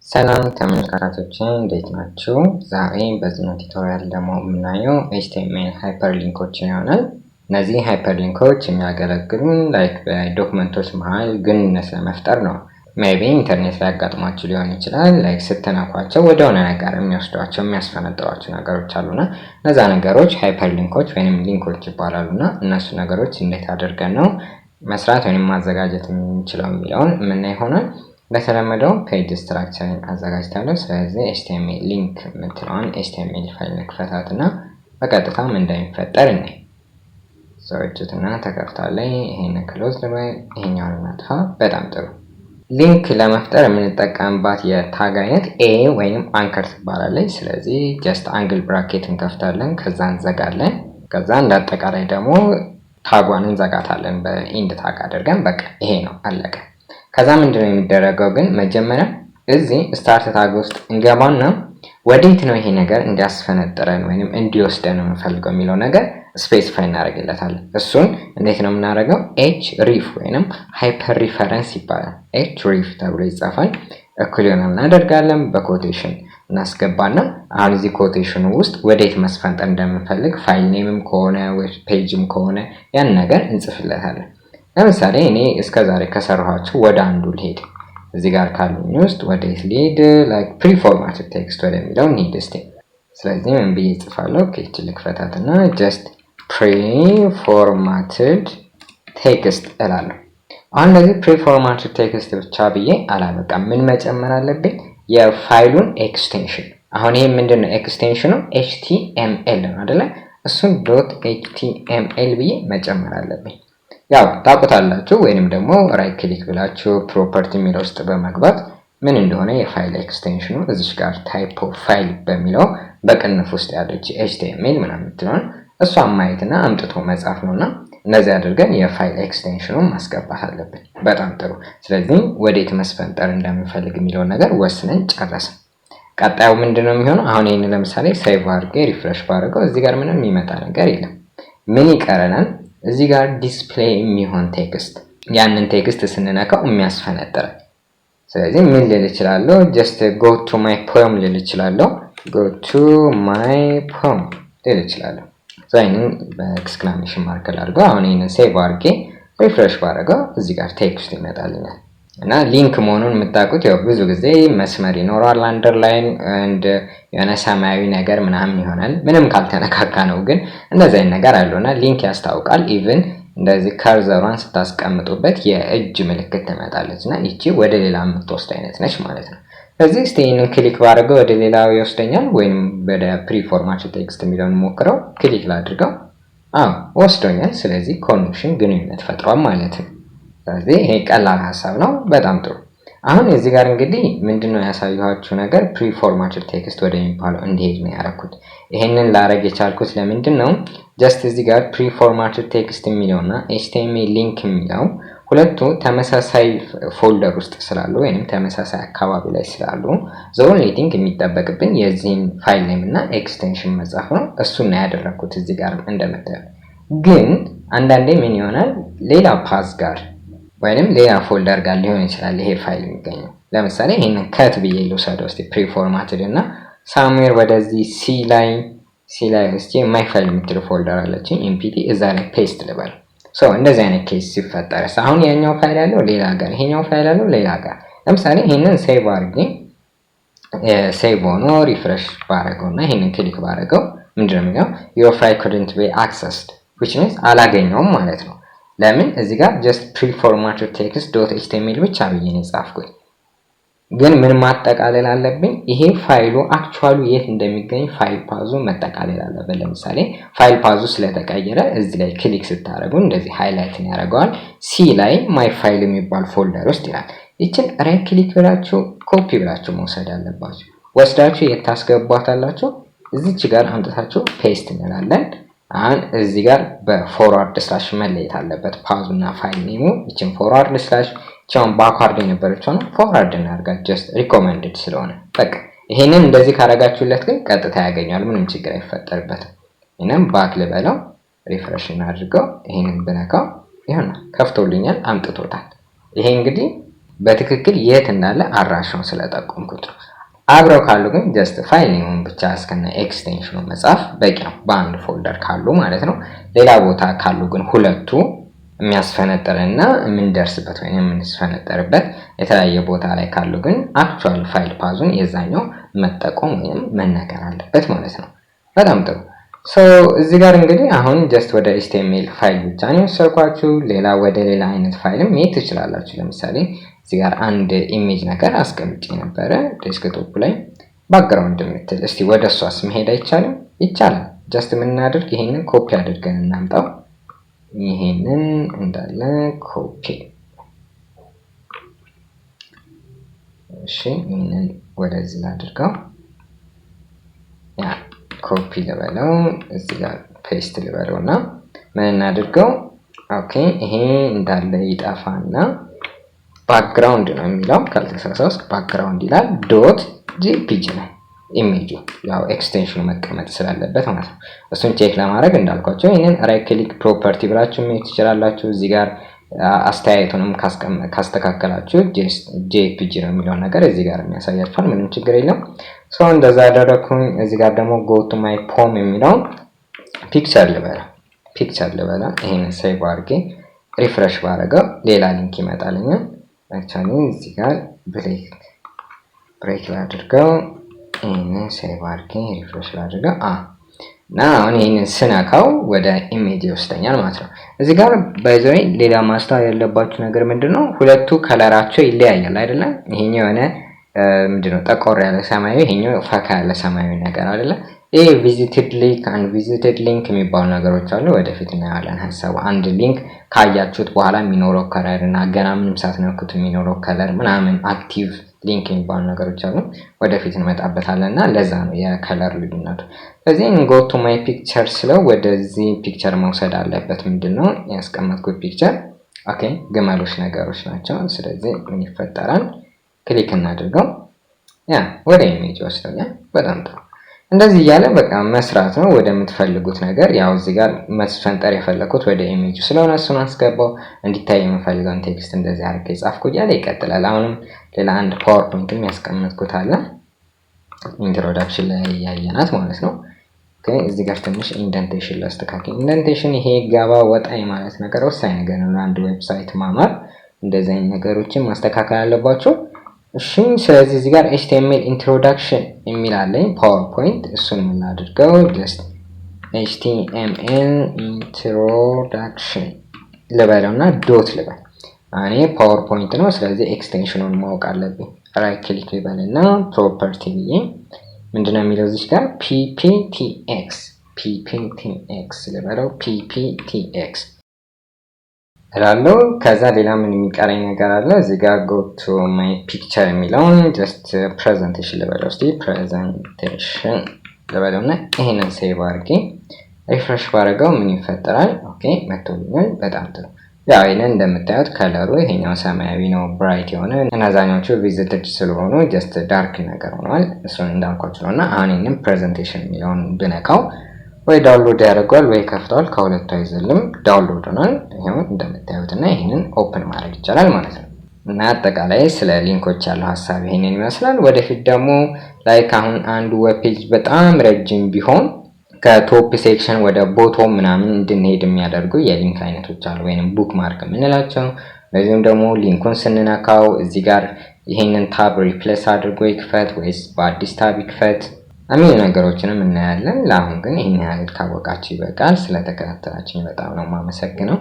ሰላም ተመልካቾች እንዴት ናችሁ? ዛሬ በዚህ ቱቶሪያል ደግሞ የምናየው HTML ሃይፐርሊንኮችን ይሆናል። እነዚህ ሃይፐርሊንኮች የሚያገለግሉን በዶክመንቶች መሃል ግንኙነት ለመፍጠር ነው። ሜቢ ኢንተርኔት ላይ ያጋጥማችሁ ሊሆን ይችላል። ስትነኳቸው ወደ ሆነ ነገር የሚወስዷቸው የሚያስፈነጥሯቸው ነገሮች አሉና እነዛ ነገሮች ሃይፐርሊንኮች ወይንም ሊንኮች ይባላሉና እነሱ ነገሮች እንዴት አድርገን ነው መስራት ወይንም ማዘጋጀት የምንችለው የሚለውን የምናይ ይሆናል። በተለመደው ፔጅ ስትራክቸርን አዘጋጅታለሁ። ስለዚህ HTML ሊንክ የምትለውን HTML ፋይል እንክፈታትና በቀጥታ ምን እንደሚፈጠር እናይ። ሰርችትና ተከፍታለች። ይሄን ክሎዝ ልበል፣ ይሄኛውን እናጥፋ። በጣም ጥሩ። ሊንክ ለመፍጠር የምንጠቀምባት የታግ አይነት ኤ ወይንም አንከር ትባላለች። ስለዚህ ጀስት አንግል ብራኬት እንከፍታለን፣ ከዛ እንዘጋለን። ከዛ እንዳጠቃላይ ደግሞ ታጓን እንዘጋታለን በኢንድ ታግ አድርገን። በቃ ይሄ ነው አለቀ። ከዛ ምንድነው የሚደረገው ግን መጀመሪያ እዚህ ስታርት ታግ ውስጥ እንገባና ወዴት ነው ይሄ ነገር እንዲያስፈነጥረን ወይንም እንዲወስደን የምንፈልገው የሚለው ነገር ስፔሲፋይ እናደርግለታለን። እሱን እንዴት ነው የምናደርገው? ኤች ሪፍ ወይንም ሃይፐር ሪፈረንስ ይባላል። ኤች ሪፍ ተብሎ ይጻፋል። እኩል ይሆናል እናደርጋለን፣ በኮቴሽን እናስገባና አሁን እዚህ ኮቴሽኑ ውስጥ ወዴት መስፈንጠር እንደምንፈልግ ፋይል ኔምም ከሆነ ወይ ፔጅም ከሆነ ያን ነገር እንጽፍለታለን። ለምሳሌ እኔ እስከዛሬ ከሰራኋቸው ወደ አንዱ ልሄድ። እዚህ ጋር ካሉኝ ውስጥ ወዴት ልሄድ? ፕሪፎርማትድ ቴክስት ወደሚለው እንሂድ እስቲ። ስለዚህ ምን ብዬ እጽፋለሁ? ፔጅ ልክፈታትና ጀስት ፕሪፎርማትድ ቴክስት እላለሁ። አሁን ለዚህ ፕሪፎርማትድ ቴክስት ብቻ ብዬ አላበቃም። ምን መጨመር አለብኝ? የፋይሉን ኤክስቴንሽን። አሁን ይሄ ምንድነው ኤክስቴንሽኑ? HTML ነው አይደለ? እሱን .html ብዬ መጨመር አለብኝ። ያው ታውቁታላችሁ፣ ወይንም ደግሞ ራይት ክሊክ ብላችሁ ፕሮፐርቲ የሚለው ውስጥ በመግባት ምን እንደሆነ የፋይል ኤክስቴንሽኑ እዚሽ ጋር ታይፕ ኦፍ ፋይል በሚለው በቅንፍ ውስጥ ያለች HTML ምናምን የምትለውን እሷን ማየትና አምጥቶ መጻፍ ነውና እንደዚህ አድርገን የፋይል ኤክስቴንሽኑን ማስገባት አለብን። በጣም ጥሩ። ስለዚህ ወዴት መስፈንጠር እንደምንፈልግ የሚለውን ነገር ወስነን ጨረስን። ቀጣዩ ምንድነው የሚሆነው? አሁን ይሄን ለምሳሌ ሴቭ አድርጌ ሪፍሬሽ ባደርገው እዚህ ጋር ምንም የሚመጣ ነገር የለም። ምን ይቀረናል? እዚህ ጋር ዲስፕሌይ የሚሆን ቴክስት፣ ያንን ቴክስት ስንነካው የሚያስፈነጥር። ስለዚህ ምን ልል እችላለሁ? ጀስት go to my poem ልል እችላለሁ። go to my poem ልል እችላለሁ። ይሄንን በኤክስክላሜሽን ማርክ አድርገው አሁን ይሄንን ሴቭ አድርጌ ሪፍሬሽ ባደርገው እዚህ ጋር ቴክስት ይመጣልኛል። እና ሊንክ መሆኑን የምታውቁት ያው ብዙ ጊዜ መስመር ይኖረዋል፣ አንደርላይን እንደ የሆነ ሰማያዊ ነገር ምናምን ይሆናል። ምንም ካልተነካካ ነው፣ ግን እንደዚህ አይነት ነገር አለውና ሊንክ ያስታውቃል። ኢቭን እንደዚህ ከርዘሯን ስታስቀምጡበት የእጅ ምልክት ትመጣለችና እቺ ወደ ሌላ የምትወስድ አይነት ነች ማለት ነው። ስለዚህ ስቴይንን ክሊክ ባደርገው ወደ ሌላው ይወስደኛል፣ ወይንም ወደ ፕሪፎርማትድ ቴክስት የሚለውን ሞክረው ክሊክ ላድርገው። ወስዶኛል። ስለዚህ ኮኔክሽን ግንኙነት ፈጥሯል ማለት ነው። ስለዚህ ይሄ ቀላል ሐሳብ ነው። በጣም ጥሩ። አሁን እዚህ ጋር እንግዲህ ምንድነው ያሳየኋችሁ ነገር ፕሪፎርማትድ ቴክስት ወደሚባለው እንዲሄድ ነው ያደረኩት። ይሄንን ላረግ የቻልኩት ለምንድን ነው? ጀስት እዚህ ጋር ፕሪፎርማትድ ቴክስት የሚለውና HTML ሊንክ የሚለው ሁለቱ ተመሳሳይ ፎልደር ውስጥ ስላሉ ወይንም ተመሳሳይ አካባቢ ላይ ስላሉ ዘ ኦንሊ ቲንግ የሚጠበቅብን የዚህን ፋይል ኔም እና ኤክስቴንሽን መጻፍ ነው። እሱን ነው ያደረኩት እዚህ ጋር እንደምታዩት። ግን አንዳንዴ ምን ይሆናል ሌላ ፓዝ ጋር ወይንም ሌላ ፎልደር ጋር ሊሆን ይችላል ይሄ ፋይል የሚገኘው። ለምሳሌ ይሄንን ከት ብዬ ልውሰደው እስቲ ፕሪፎርማትድ እና ሳምዌር ወደዚህ ሲ ላይ እስቲ ማይ ፋይል የምትል ፎልደር አለችኝ ኤምፒቲ፣ እዛ ላይ ፔስት ልበል። እንደዚህ አይነት ኬስ ሲፈጠርስ አሁን ያኛው ፋይል ያለው ሌላ ጋር ይሄኛው ፋይል ያለው ሌላ ጋር። ለምሳሌ ይሄንን ሴቭ አድርጌ ሴቭ ሆኖ ሪፍሬሽ ባረገውና ይሄንን ክሊክ ባረገው ምንድነው የሚለው? your file couldn't be accessed which means አላገኘውም ማለት ነው። ለምን? እዚህ ጋር just preformatted text.html ብቻ ብዬ ነው የጻፍኩት። ግን ምን ማጠቃለል አለብኝ? ይሄ ፋይሉ አክቹአሊ የት እንደሚገኝ ፋይል ፓዙ መጠቃለል አለበት። ለምሳሌ ፋይል ፓዙ ስለተቀየረ እዚህ ላይ ክሊክ ስታደርጉ እንደዚህ ሃይላይትን ያደርገዋል። ሲ ላይ ማይ ፋይል የሚባል ፎልደር ውስጥ ይላል። ይችን ራይት ክሊክ ብላችሁ ኮፒ ብላችሁ መውሰድ አለባችሁ። ወስዳችሁ የታስገቧታላችሁ እዚች ጋር አምጥታችሁ ፔስት እንላለን። አሁን እዚህ ጋር በፎርዋርድ ስላሽ መለየት አለበት ፓዙና ፋይል ኔሙ። እቺን ፎርዋርድ ስላሽ ቻውን ባክዋርድ የነበረችው ነው ፎርዋርድ እናርጋት ጀስት ሪኮመንድድ ስለሆነ በቃ። ይሄንን እንደዚህ ካረጋችሁለት ግን ቀጥታ ያገኛል፣ ምንም ችግር አይፈጠርበትም። እኔም ባክ ልበለው፣ ሪፍሬሽ እናድርገው። ይሄንን ብነካው ይሆናል ከፍቶልኛል፣ አምጥቶታል። ይሄ እንግዲህ በትክክል የት እንዳለ አድራሻውን ስለጠቆምኩት ነው። አብረው ካሉ ግን ጀስት ፋይል ኔሙን ብቻ እስከነ ኤክስቴንሽኑ መጻፍ በቂ ነው፣ በአንድ ፎልደር ካሉ ማለት ነው። ሌላ ቦታ ካሉ ግን ሁለቱ የሚያስፈነጥርና የምንደርስበት ወይም የምንስፈነጠርበት የተለያየ ቦታ ላይ ካሉ ግን አክቹዋል ፋይል ፓዙን የዛኛው መጠቆም ወይም መነገር አለበት ማለት ነው። በጣም ጥሩ። እዚህ ጋር እንግዲህ አሁን ጀስት ወደ HTML ፋይል ብቻ ነው የወሰድኳችሁ። ሌላ ወደ ሌላ አይነት ፋይልም መሄድ ትችላላችሁ። ለምሳሌ እዚህ ጋር አንድ ኢሜጅ ነገር አስቀምጬ ነበረ ዴስክቶፕ ላይ ባክግራውንድ የምትል። እስቲ ወደ እሷስ መሄድ አይቻልም? ይቻላል። ጀስት የምናደርግ ይሄንን ኮፒ አድርገን እናምጣው። ይሄንን እንዳለ ኮፒ። እሺ ይሄንን ወደዚህ ላድርገው። ያ ኮፒ ልበለው፣ እዚህ ጋር ፔስት ልበለውና ምን እናድርገው? ኦኬ ይሄ እንዳለ ይጣፋና ባክግራውንድ ነው የሚለው ካልተሳሳትኩ ባክግራውንድ ይላል ዶት ጄፒጂ ነው ኢሜጁ። ያው ኤክስቴንሽኑ መቀመጥ ስላለበት ማለት ነው። እሱን ቼክ ለማድረግ እንዳልኳቸው ይሄንን ራይት ክሊክ ፕሮፐርቲ ብላችሁ መሄድ ትችላላችሁ። እዚህ ጋር አስተያየቱንም ካስተካከላችሁ ጄፒጂ ነው የሚለው ነገር እዚህ ጋር የሚያሳያችኋል። ምንም ችግር የለም። እንደዛ አደረኩኝ። እዚህ ጋር ደግሞ go to my poem የሚለው ፒክቸር ልበላ። ይሄንን ሴቭ አድርጌ ሪፍሬሽ ባረገው ሌላ ሊንክ ይመጣልኛል። አክቹዋሊ እዚህ ጋር ብሬክ ላድርገው። ይሄንን ሴቭ አድርጌ ሪፍሬሽ ላድርገው። አሁን ይሄንን ስነካው ወደ ኢሜጅ ይወስደኛል ማለት ነው። እዚህ ጋር ባይዘይ ሌላ ማስተዋል ያለባችሁ ነገር ምንድነው? ሁለቱ ከለራቸው ይለያያል አይደለ? ይሄኛው የሆነ ምንድነው ጠቆር ያለ ሰማያዊ፣ ይሄኛው ፈካ ያለ ሰማያዊ ነገር አይደለ? ይሄ ቪዚትድ ሊንክ አንድ ቪዚትድ ሊንክ የሚባሉ ነገሮች አሉ። ወደፊት እናያለን ሐሳቡ። አንድ ሊንክ ካያችሁት በኋላ የሚኖረው ከለር እና ገና ምንም ሳትነኩት የሚኖረው ከለር ምናምን አክቲቭ ሊንክ የሚባሉ ነገሮች አሉ። ወደፊት እንመጣበታለንና ለዛ ነው የከለር ልዩነቱ። ስለዚህ go to my picture ስለው ወደዚህ ፒክቸር መውሰድ አለበት። ምንድነው ያስቀመጥኩት ፒክቸር? ኦኬ ግመሎች ነገሮች ናቸው። ስለዚህ ምን ይፈጠራል? ክሊክ እናድርገው። ወደ ኢሜጅ ወስደኛል። በጣም ጥሩ። እንደዚህ እያለ በቃ መስራት ነው ወደምትፈልጉት ነገር። ያው እዚህ ጋር መስፈንጠር የፈለኩት ወደ ኢሜጁ ስለሆነ እሱን አስገባው። እንዲታይ የምፈልገውን ቴክስት እንደዚህ አድርጌ ጻፍኩ እያለ ይቀጥላል። አሁንም ሌላ አንድ ፓወርፖይንትም ያስቀመጥኩት አለ ኢንትሮዳክሽን ላይ ያየናት ማለት ነው። እዚህ ጋር ትንሽ ኢንደንቴሽን ላስተካክል። ኢንደንቴሽን ይሄ ገባ ወጣ ማለት ነገር ወሳኝ ነገር ነው ለአንድ ዌብሳይት ማማር። እንደዚህ አይነት ነገሮችን ማስተካከል አለባቸው። እሺ ስለዚህ እዚህ ጋር HTML introduction የሚል አለኝ ፓወርፖይንት። እሱን የምናደርገው just HTML introduction ልበለውና ዶት ልበል። እኔ ፓወርፖይንት ነው፣ ስለዚህ ኤክስቴንሽኑን ማወቅ አለብኝ። ራይት ክሊክ ልበልና ፕሮፐርቲ ብዬ ምንድነው የሚለው እዚህ ጋር pptx ልበለው pptx እላለሁ። ከዛ ሌላ ምን የሚቀረኝ ነገር አለ? እዚህ ጋር go to my picture የሚለውን just presentation ልበለው። እስቲ presentation ልበለውና ይሄንን ሴቭ አድርጌ ሪፍሬሽ ባረገው ምን ይፈጠራል? ኦኬ መጥቶልኛል። በጣም ጥሩ። ያው ይሄንን እንደምታዩት ከለሩ ይሄኛው ሰማያዊ ነው ብራይት የሆነ፣ እነዛኞቹ ቪዚትድ ስለሆኑ just ዳርክ ነገር ሆኗል። እሱን እንዳልኳችሁ ነውና አሁን ይሄንን presentation የሚለውን ብነካው ወይ ዳውንሎድ ያደርጋል ወይ ከፍቷል። ከሁለቱ አይዘልም። ዳውንሎድ ሆኗል። ይሄው እንደምታዩትና ይሄንን ኦፕን ማድረግ ይቻላል ማለት ነው። እና አጠቃላይ ስለ ሊንኮች ያለው ሐሳብ ይሄንን ይመስላል። ወደፊት ደግሞ ላይክ አሁን አንዱ ዌብ ፔጅ በጣም ረጅም ቢሆን ከቶፕ ሴክሽን ወደ ቦቶም ምናምን እንድንሄድ የሚያደርጉ የሊንክ አይነቶች አሉ፣ ወይንም ቡክ ማርክ የምንላቸው። ለዚህም ደግሞ ሊንኩን ስንነካው እዚህ ጋር ይሄንን ታብ ሪፕሌስ አድርጎ ይክፈት ወይስ በአዲስ ታብ ይክፈት አሚን ነገሮችንም እናያለን። ለአሁን ግን ይሄን ያህል ካወቃችሁ ይበቃል። ስለተከታተላችሁኝ በጣም ነው የማመሰግነው።